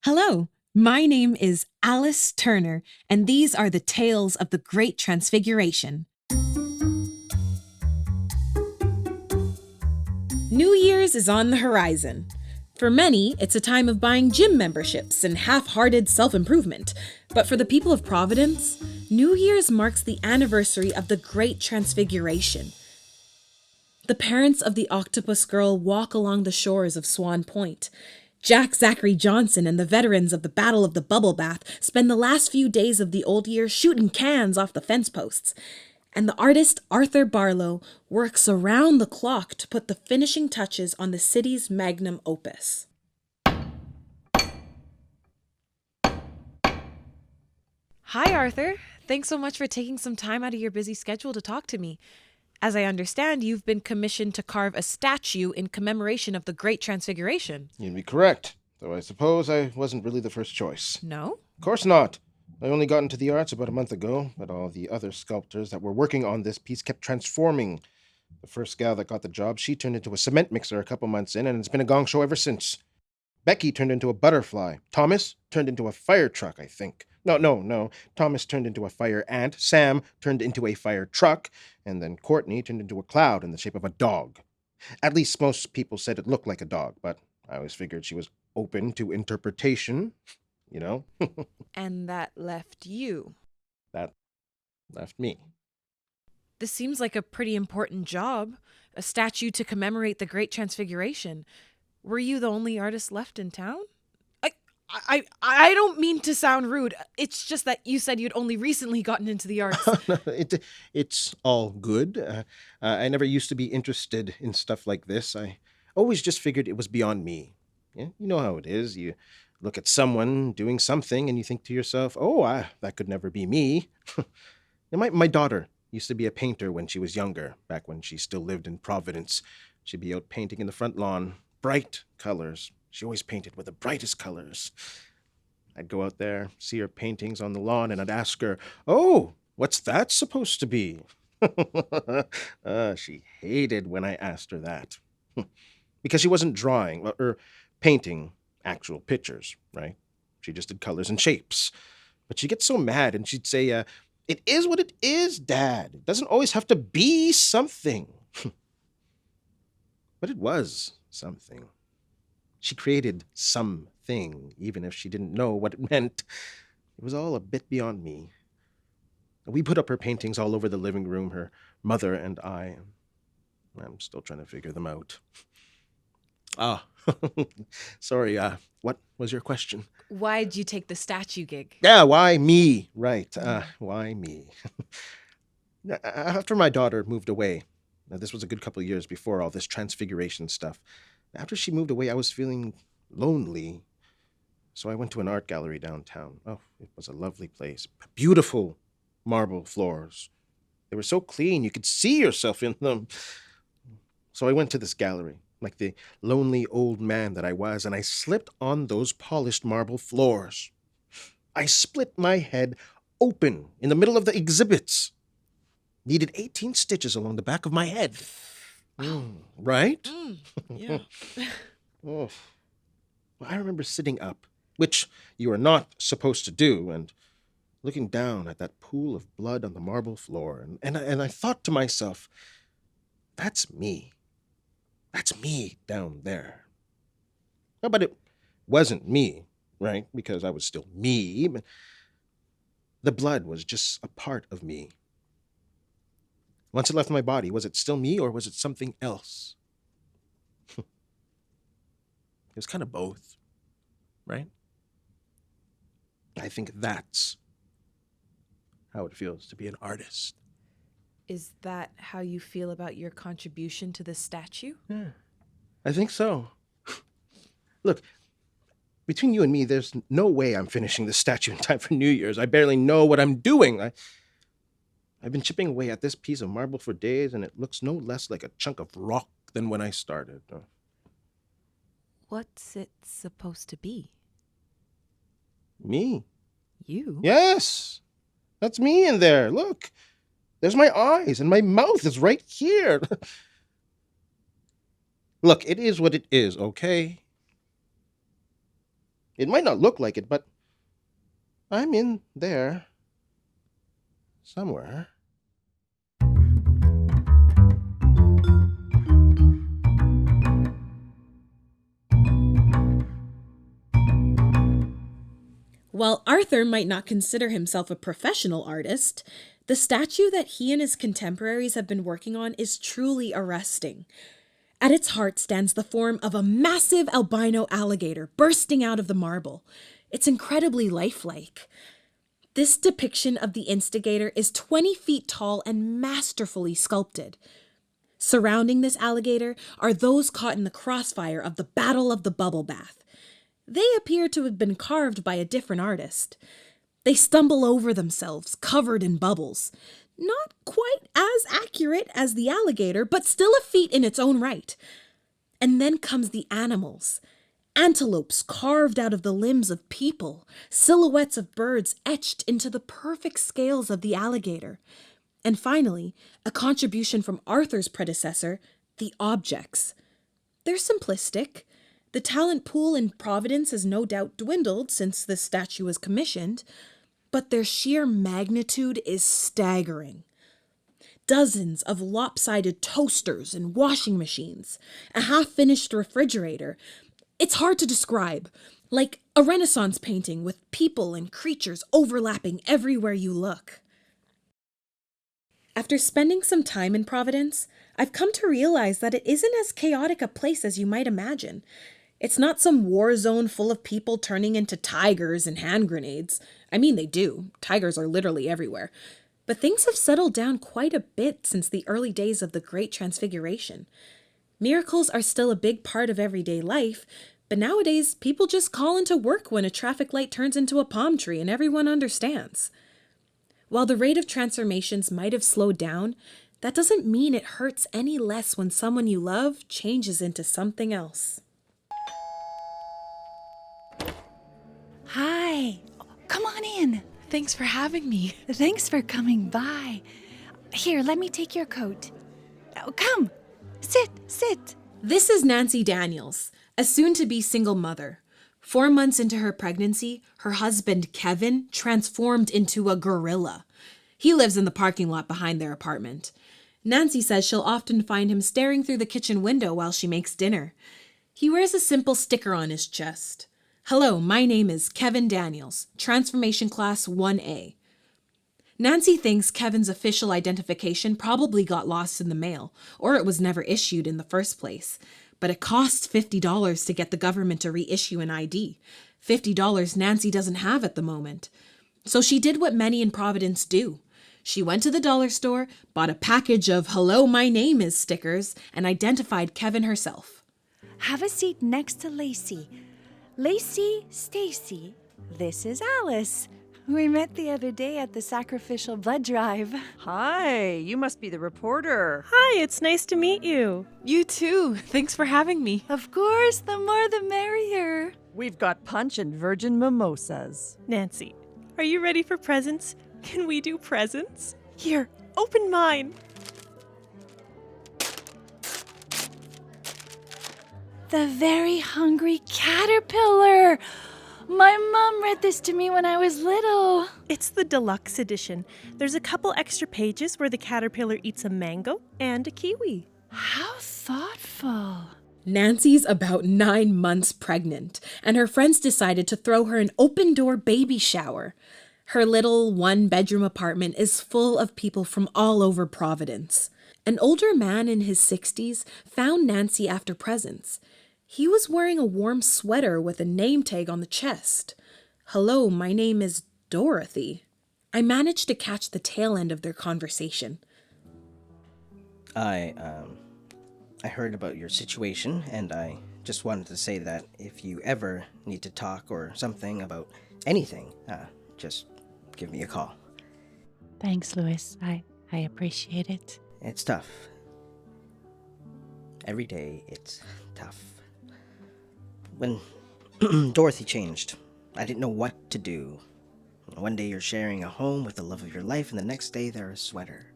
Hello, my name is Alice Turner, and these are the tales of the Great Transfiguration. New Year's is on the horizon. For many, it's a time of buying gym memberships and half-hearted self-improvement. But for the people of Providence, New Year's marks the anniversary of the Great Transfiguration. The parents of the octopus girl walk along the shores of Swan Point. Jack Zachary Johnson and the veterans of the Battle of the Bubble Bath spend the last few days of the old year shooting cans off the fence posts. And the artist Arthur Barlow works around the clock to put the finishing touches on the city's magnum opus. Hi, Arthur. Thanks so much for taking some time out of your busy schedule to talk to me. As I understand, you've been commissioned to carve a statue in commemoration of the Great Transfiguration. You'd be correct, though I suppose I wasn't really the first choice. No? Of course not. I only got into the arts about a month ago, but all the other sculptors that were working on this piece kept transforming. The first gal that got the job, she turned into a cement mixer a couple months in, and it's been a gong show ever since. Becky turned into a butterfly. Thomas turned into a fire truck, I think. No. Thomas turned into a fire ant. Sam turned into a fire truck. And then Courtney turned into a cloud in the shape of a dog. At least most people said it looked like a dog, but I always figured she was open to interpretation, you know? And that left you. That left me. This seems like a pretty important job. A statue to commemorate the Great Transfiguration. Were you the only artist left in town? I don't mean to sound rude. It's just that you said you'd only recently gotten into the arts. No, it's all good. I never used to be interested in stuff like this. I always just figured it was beyond me. Yeah, you know how it is. You look at someone doing something and you think to yourself, that could never be me. My daughter used to be a painter when she was younger, back when she still lived in Providence. She'd be out painting in the front lawn. Bright colors. She always painted with the brightest colors. I'd go out there, see her paintings on the lawn, and I'd ask her, "Oh, what's that supposed to be?" She hated when I asked her that. Because she wasn't drawing or painting actual pictures, right? She just did colors and shapes. But she'd get so mad and she'd say, "It is what it is, Dad. It doesn't always have to be something." But it was something. She created something, even if she didn't know what it meant. It was all a bit beyond me. We put up her paintings all over the living room, her mother and I. I'm still trying to figure them out. Sorry, what was your question? Why'd you take the statue gig? Yeah, why me? Right, why me? After my daughter moved away, now this was a good couple of years before all this transfiguration stuff. After she moved away, I was feeling lonely. So I went to an art gallery downtown. Oh, it was a lovely place. Beautiful marble floors. They were so clean, you could see yourself in them. So I went to this gallery, like the lonely old man that I was, and I slipped on those polished marble floors. I split my head open in the middle of the exhibits. Needed 18 stitches along the back of my head. Right? Yeah. Oh. Well, I remember sitting up, which you are not supposed to do, and looking down at that pool of blood on the marble floor, and I thought to myself, that's me. That's me down there. No, but it wasn't me, right? Because I was still me, but the blood was just a part of me. Once it left my body, was it still me or was it something else? It was kind of both, right? I think that's how it feels to be an artist. Is that how you feel about your contribution to this statue? Yeah, I think so. Look, between you and me, there's no way I'm finishing this statue in time for New Year's. I barely know what I'm doing. I've been chipping away at this piece of marble for days, and it looks no less like a chunk of rock than when I started. What's it supposed to be? Me. You? Yes, that's me in there. Look, there's my eyes, and my mouth is right here. Look, it is what it is, okay? It might not look like it, but I'm in there somewhere. While Arthur might not consider himself a professional artist, the statue that he and his contemporaries have been working on is truly arresting. At its heart stands the form of a massive albino alligator bursting out of the marble. It's incredibly lifelike. This depiction of the instigator is 20 feet tall and masterfully sculpted. Surrounding this alligator are those caught in the crossfire of the Battle of the Bubble Bath. They appear to have been carved by a different artist. They stumble over themselves, covered in bubbles. Not quite as accurate as the alligator, but still a feat in its own right. And then comes the animals. Antelopes carved out of the limbs of people, silhouettes of birds etched into the perfect scales of the alligator. And finally, a contribution from Arthur's predecessor, the objects. They're simplistic. The talent pool in Providence has no doubt dwindled since this statue was commissioned, but their sheer magnitude is staggering. Dozens of lopsided toasters and washing machines, a half-finished refrigerator. It's hard to describe, like a Renaissance painting with people and creatures overlapping everywhere you look. After spending some time in Providence, I've come to realize that it isn't as chaotic a place as you might imagine. It's not some war zone full of people turning into tigers and hand grenades. I mean, they do. Tigers are literally everywhere. But things have settled down quite a bit since the early days of the Great Transfiguration. Miracles are still a big part of everyday life, but nowadays people just call into work when a traffic light turns into a palm tree and everyone understands. While the rate of transformations might have slowed down, that doesn't mean it hurts any less when someone you love changes into something else. Hi. Come on in. Thanks for having me. Thanks for coming by. Here, let me take your coat. Oh, come. Sit. This is Nancy Daniels, a soon-to-be single mother. 4 months into her pregnancy, her husband, Kevin, transformed into a gorilla. He lives in the parking lot behind their apartment. Nancy says she'll often find him staring through the kitchen window while she makes dinner. He wears a simple sticker on his chest. Hello, my name is Kevin Daniels, Transformation Class 1A. Nancy thinks Kevin's official identification probably got lost in the mail, or it was never issued in the first place. But it costs $50 to get the government to reissue an ID. $50 Nancy doesn't have at the moment. So she did what many in Providence do. She went to the dollar store, bought a package of Hello, my name is stickers, and identified Kevin herself. Have a seat next to Lacey. Lacey, Stacy, this is Alice. We met the other day at the sacrificial blood drive. Hi, you must be the reporter. Hi, it's nice to meet you. You too. Thanks for having me. Of course, the more the merrier. We've got punch and virgin mimosas. Nancy, are you ready for presents? Can we do presents? Here, open mine. The Very Hungry Caterpillar. My mom read this to me when I was little. It's the deluxe edition. There's a couple extra pages where the caterpillar eats a mango and a kiwi. How thoughtful. Nancy's about 9 months pregnant, and her friends decided to throw her an open-door baby shower. Her little one-bedroom apartment is full of people from all over Providence. An older man in his 60s found Nancy after presents. He was wearing a warm sweater with a name tag on the chest. Hello, my name is Dorothy. I managed to catch the tail end of their conversation. I heard about your situation, and I just wanted to say that if you ever need to talk or something about anything, just give me a call. Thanks, Louis. I appreciate it. It's tough. Every day, it's tough. When Dorothy changed, I didn't know what to do. One day you're sharing a home with the love of your life, and the next day they're a sweater.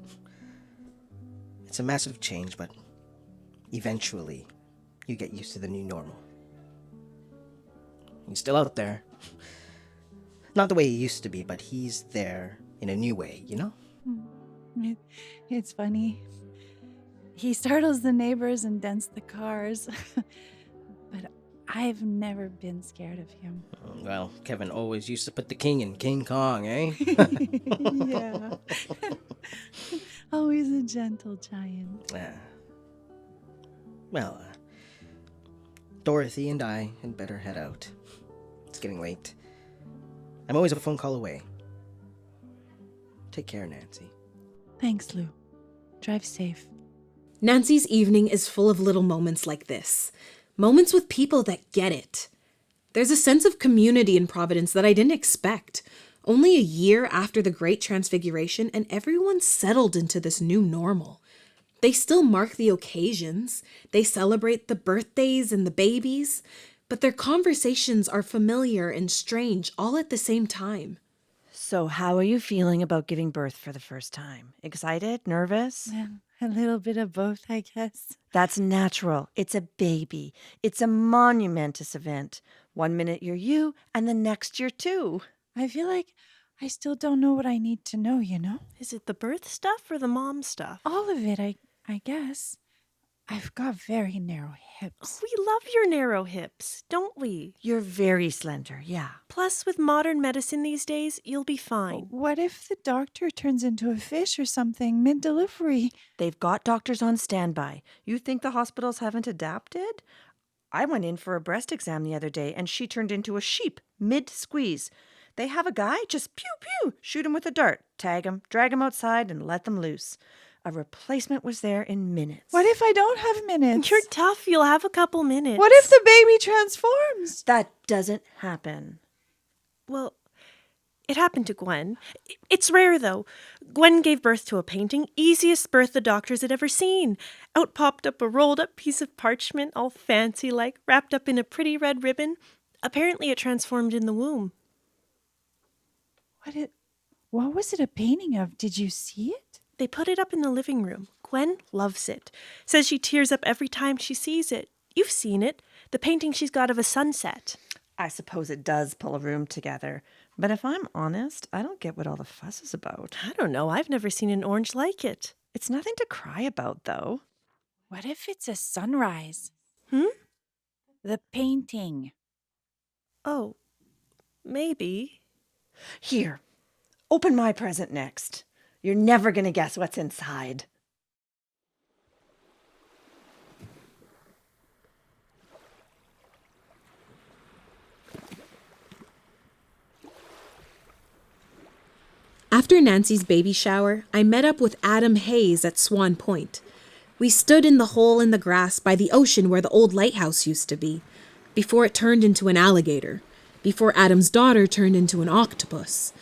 It's a massive change, but eventually you get used to the new normal. He's still out there. Not the way he used to be, but he's there in a new way, you know? It's funny. He startles the neighbors and dents the cars. But I've never been scared of him. Well, Kevin always used to put the king in King Kong, eh? Yeah. Always a gentle giant. Well, Dorothy and I had better head out. It's getting late. I'm always a phone call away. Take care, Nancy. Thanks, Lou. Drive safe. Nancy's evening is full of little moments like this. Moments with people that get it. There's a sense of community in Providence that I didn't expect. Only a year after the Great Transfiguration, and everyone's settled into this new normal. They still mark the occasions. They celebrate the birthdays and the babies. But their conversations are familiar and strange all at the same time. So how are you feeling about giving birth for the first time? Excited? Nervous? Well, a little bit of both, I guess. That's natural. It's a baby. It's a monumentous event. 1 minute you're you, and the next you're two. I feel like I still don't know what I need to know, you know? Is it the birth stuff or the mom stuff? All of it, I guess. I've got very narrow hips. We love your narrow hips, don't we? You're very slender, yeah. Plus, with modern medicine these days, you'll be fine. What if the doctor turns into a fish or something mid-delivery? They've got doctors on standby. You think the hospitals haven't adapted? I went in for a breast exam the other day, and she turned into a sheep mid-squeeze. They have a guy, just pew-pew, shoot him with a dart, tag him, drag him outside, and let them loose. A replacement was there in minutes. What if I don't have minutes? You're tough. You'll have a couple minutes. What if the baby transforms? That doesn't happen. Well, it happened to Gwen. It's rare, though. Gwen gave birth to a painting. Easiest birth the doctors had ever seen. Out popped up a rolled-up piece of parchment, all fancy-like, wrapped up in a pretty red ribbon. Apparently it transformed in the womb. What was it a painting of? Did you see it? They put it up in the living room. Gwen loves it. Says she tears up every time she sees it. You've seen it. The painting she's got of a sunset. I suppose it does pull a room together. But if I'm honest, I don't get what all the fuss is about. I don't know. I've never seen an orange like it. It's nothing to cry about, though. What if it's a sunrise? The painting. Oh, maybe. Here, open my present next. You're never going to guess what's inside. After Nancy's baby shower, I met up with Adam Hayes at Swan Point. We stood in the hole in the grass by the ocean where the old lighthouse used to be, before it turned into an alligator, before Adam's daughter turned into an octopus.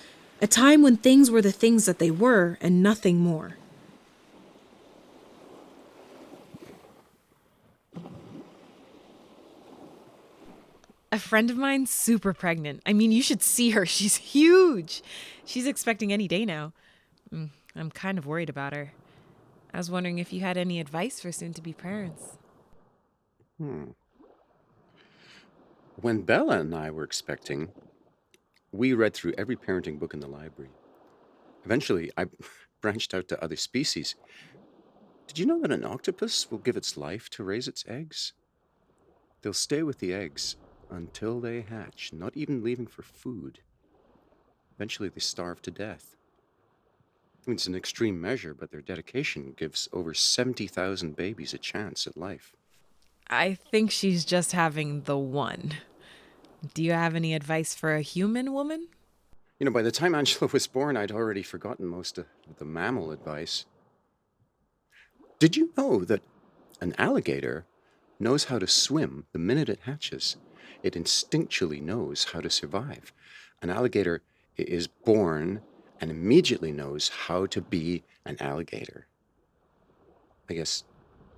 A time when things were the things that they were and nothing more. A friend of mine's super pregnant. I mean, you should see her. She's huge. She's expecting any day now. I'm kind of worried about her. I was wondering if you had any advice for soon-to-be parents. When Bella and I were expecting, we read through every parenting book in the library. Eventually, I branched out to other species. Did you know that an octopus will give its life to raise its eggs? They'll stay with the eggs until they hatch, not even leaving for food. Eventually, they starve to death. I mean, it's an extreme measure, but their dedication gives over 70,000 babies a chance at life. I think she's just having the one. Do you have any advice for a human woman? You know, by the time Angela was born, I'd already forgotten most of the mammal advice. Did you know that an alligator knows how to swim the minute it hatches? It instinctually knows how to survive. An alligator is born and immediately knows how to be an alligator. I guess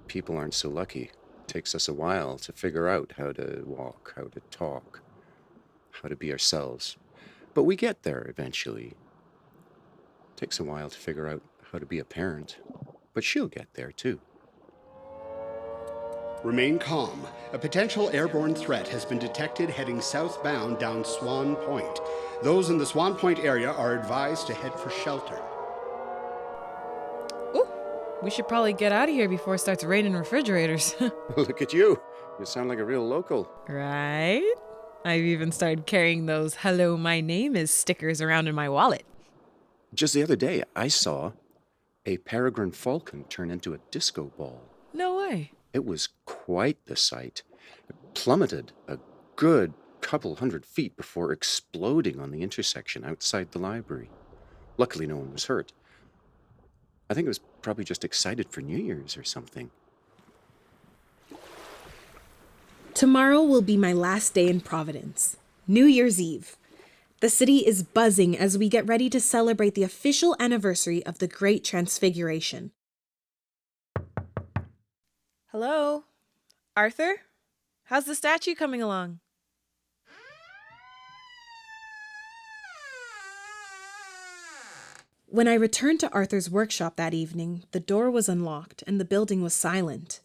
people aren't so lucky. It takes us a while to figure out how to walk, how to talk, how to be ourselves. But we get there eventually. It takes a while to figure out how to be a parent, but she'll get there too. Remain calm. A potential airborne threat has been detected heading southbound down Swan Point. Those in the Swan Point area are advised to head for shelter. Ooh, we should probably get out of here before it starts raining refrigerators. Look at you. You sound like a real local. Right? I've even started carrying those "Hello, my name is" stickers around in my wallet. Just the other day, I saw a peregrine falcon turn into a disco ball. No way. It was quite the sight. It plummeted a good couple 100 feet before exploding on the intersection outside the library. Luckily, no one was hurt. I think it was probably just excited for New Year's or something. Tomorrow will be my last day in Providence, New Year's Eve. The city is buzzing as we get ready to celebrate the official anniversary of the Great Transfiguration. Hello? Arthur? How's the statue coming along? When I returned to Arthur's workshop that evening, the door was unlocked and the building was silent.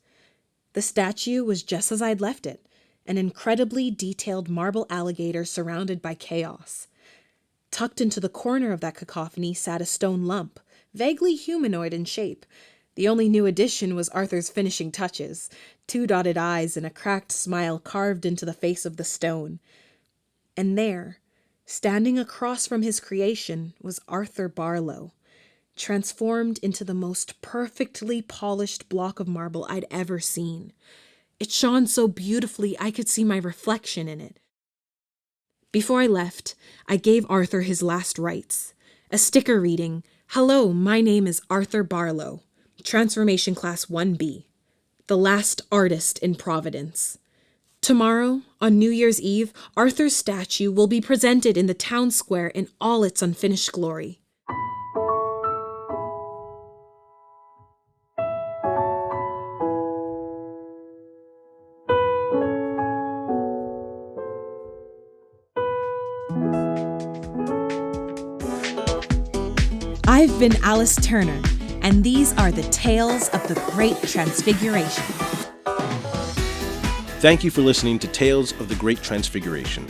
The statue was just as I'd left it, an incredibly detailed marble alligator surrounded by chaos. Tucked into the corner of that cacophony sat a stone lump, vaguely humanoid in shape. The only new addition was Arthur's finishing touches, 2 dotted eyes and a cracked smile carved into the face of the stone. And there, standing across from his creation, was Arthur Barlow, transformed into the most perfectly polished block of marble I'd ever seen. It shone so beautifully I could see my reflection in it. Before I left, I gave Arthur his last rites, a sticker reading, "Hello, my name is Arthur Barlow, Transformation Class 1B, the last artist in Providence." Tomorrow, on New Year's Eve, Arthur's statue will be presented in the town square in all its unfinished glory. I've been Alice Turner, and these are the Tales of the Great Transfiguration. Thank you for listening to Tales of the Great Transfiguration.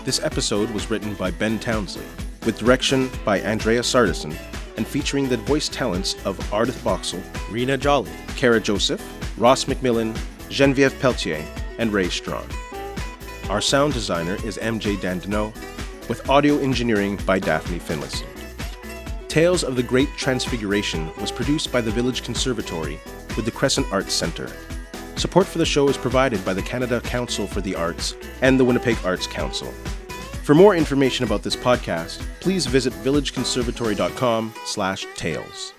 This episode was written by Ben Townsley, with direction by Andraea Sartison, and featuring the voice talents of Ardith Boxall, Reena Jolly, Kara Joseph, Ross McMillan, Geneviève Pelletier, and Ray Strachan. Our sound designer is MJ Dandeneau, with audio engineering by Daphne Finlayson. Tales of the Great Transfiguration was produced by the Village Conservatory with the Crescent Arts Centre. Support for the show is provided by the Canada Council for the Arts and the Winnipeg Arts Council. For more information about this podcast, please visit villageconservatory.com/tales.